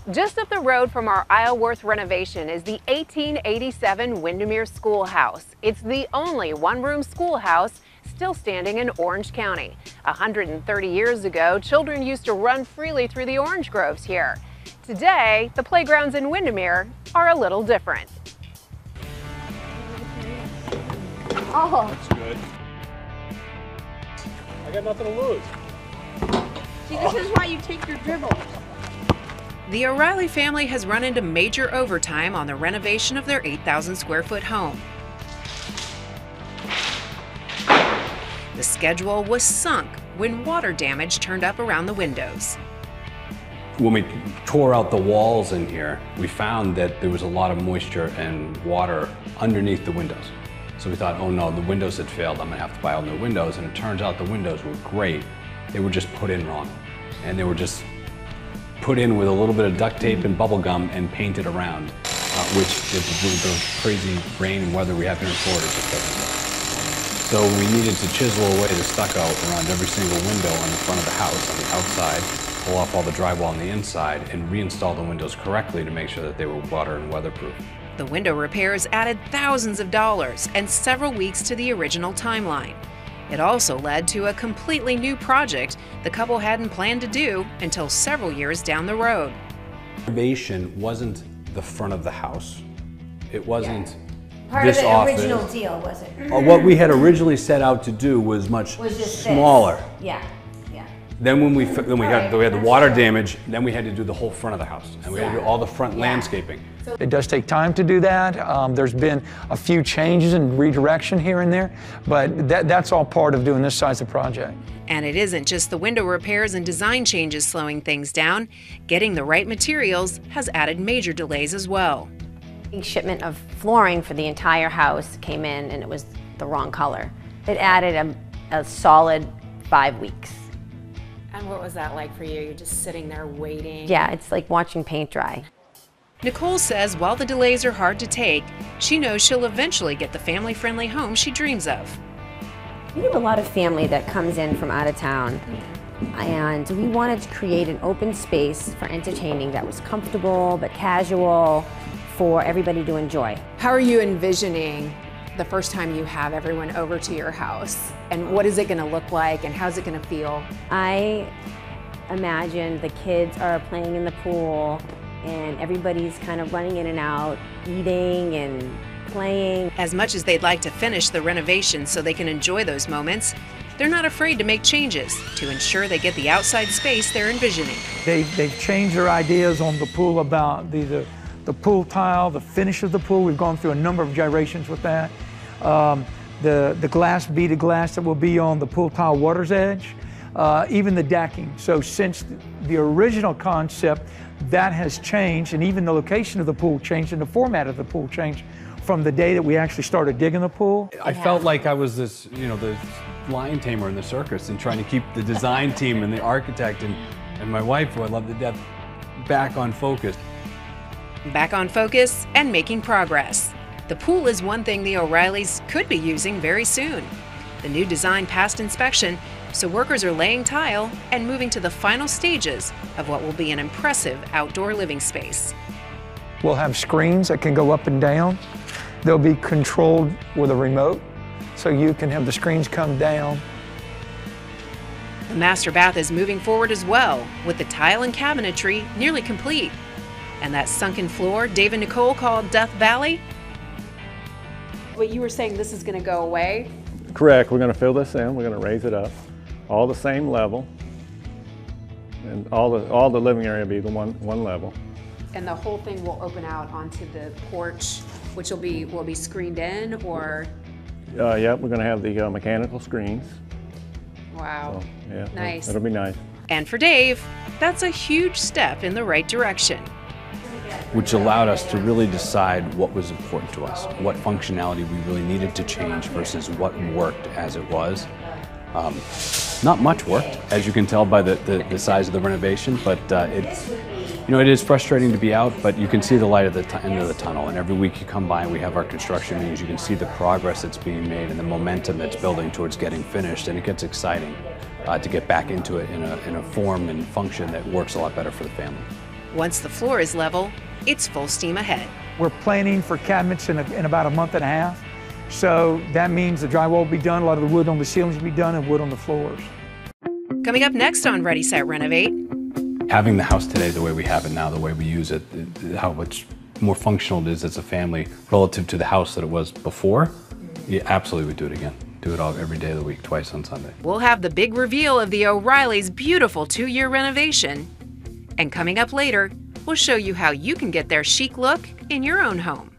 Just up the road from our Isleworth renovation is the 1887 Windermere Schoolhouse. It's the only one-room schoolhouse still standing in Orange County. 130 years ago, children used to run freely through the orange groves here. Today, the playgrounds in Windermere are a little different. Oh, that's good. I got nothing to lose. See, this is why you take your dribbles. The O'Reilly family has run into major overtime on the renovation of their 8,000 square foot home. The schedule was sunk when water damage turned up around the windows. When we tore out the walls in here, we found that there was a lot of moisture and water underneath the windows. So we thought, oh no, the windows had failed, I'm gonna have to buy all new windows. And it turns out the windows were great. They were just put in wrong. And they were just put in with a little bit of duct tape and bubble gum and painted around, which with the crazy rain and weather we have here in Florida just doesn't work. So we needed to chisel away the stucco around every single window on the front of the house, on the outside, pull off all the drywall on the inside, and reinstall the windows correctly to make sure that they were water and weatherproof. The window repairs added thousands of dollars and several weeks to the original timeline. It also led to a completely new project the couple hadn't planned to do until several years down the road. Renovation wasn't the front of the house. It wasn't Part of this the office. original deal, was it? What we had originally set out to do was much Just smaller. This. Yeah, yeah. Then when we had the water damage, then we had to do the whole front of the house, and we had to do all the front landscaping. It does take time to do that. There's been a few changes and redirection here and there, but that's all part of doing this size of project. And it isn't just the window repairs and design changes slowing things down. Getting the right materials has added major delays as well. The shipment of flooring for the entire house came in and it was the wrong color. It added a solid 5 weeks. And what was that like for you? You're just sitting there waiting? Yeah, it's like watching paint dry. Nicole says while the delays are hard to take, she knows she'll eventually get the family-friendly home she dreams of. We have a lot of family that comes in from out of town, and we wanted to create an open space for entertaining that was comfortable but casual for everybody to enjoy. How are you envisioning the first time you have everyone over to your house? And what is it going to look like and how's it going to feel? I imagine the kids are playing in the pool and everybody's kind of running in and out, eating and playing. As much as they'd like to finish the renovation so they can enjoy those moments, they're not afraid to make changes to ensure they get the outside space they're envisioning. They've changed their ideas on the pool about the pool tile, the finish of the pool. We've gone through a number of gyrations with that. The glass, beaded glass that will be on the pool tile water's edge, even the decking. So since the original concept, that has changed, and even the location of the pool changed and the format of the pool changed from the day that we actually started digging the pool. I felt like I was this, the lion tamer in the circus and trying to keep the design team and the architect and my wife, who I love to death, back on focus. Back on focus and making progress. The pool is one thing the O'Reillys could be using very soon. The new design passed inspection, so workers are laying tile and moving to the final stages of what will be an impressive outdoor living space. We'll have screens that can go up and down. They'll be controlled with a remote, so you can have the screens come down. The master bath is moving forward as well, with the tile and cabinetry nearly complete. And that sunken floor Dave and Nicole called Death Valley. But you were saying this is going to go away? Correct. We're going to fill this in. We're going to raise it up, all the same level, and all the living area will be the one level. And the whole thing will open out onto the porch, which will be screened in, or? Yeah, we're going to have the mechanical screens. Wow. So, yeah, nice. It'll be nice. And for Dave, that's a huge step in the right direction. Which allowed us to really decide what was important to us, what functionality we really needed to change versus what worked as it was. Not much worked, as you can tell by the size of the renovation, but it is frustrating to be out, but you can see the light at the end of the tunnel. And every week you come by and we have our construction meetings, you can see the progress that's being made and the momentum that's building towards getting finished, and it gets exciting to get back into it in a form and function that works a lot better for the family. Once the floor is level, it's full steam ahead. We're planning for cabinets in about a month and a half. So that means the drywall will be done, a lot of the wood on the ceilings will be done, and wood on the floors. Coming up next on Ready, Set, Renovate. Having the house today the way we have it now, the way we use it, how much more functional it is as a family relative to the house that it was before, yeah, absolutely would do it again. Do it all every day of the week, twice on Sunday. We'll have the big reveal of the O'Reilly's beautiful 2-year renovation. And coming up later, we'll show you how you can get their chic look in your own home.